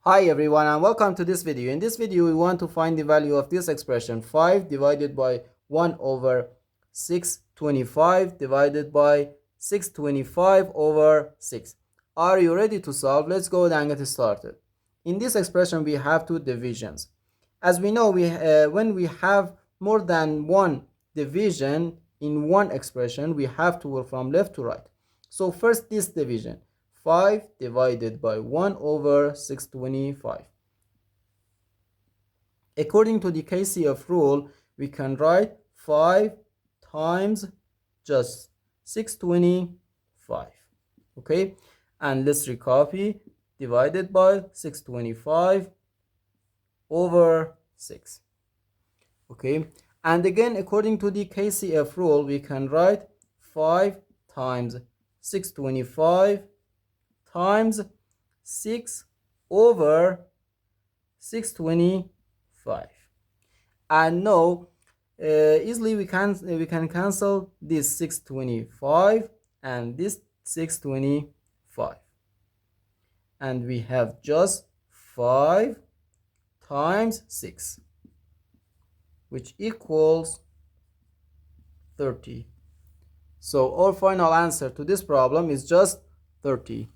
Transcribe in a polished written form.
Hi everyone and welcome to this video. In this video we want to find the value of this expression 5 divided by 1 over 625 divided by 625 over 6. Are you ready to solve? Let's go ahead and get started. In this expression we have two divisions. As we know, when we have more than one division in one expression, we have to work from left to right. So first this division, 5 divided by 1 over 625. According to the KCF rule, we can write 5 times just 625. Okay, and let's recopy. Divided by 625 over 6. Okay, and again according to the KCF rule, we can write 5 times 625 times 6 over 625. And now easily we can cancel this 625 and this 625, and we have just 5 times 6, which equals 30. So our final answer to this problem is just 30.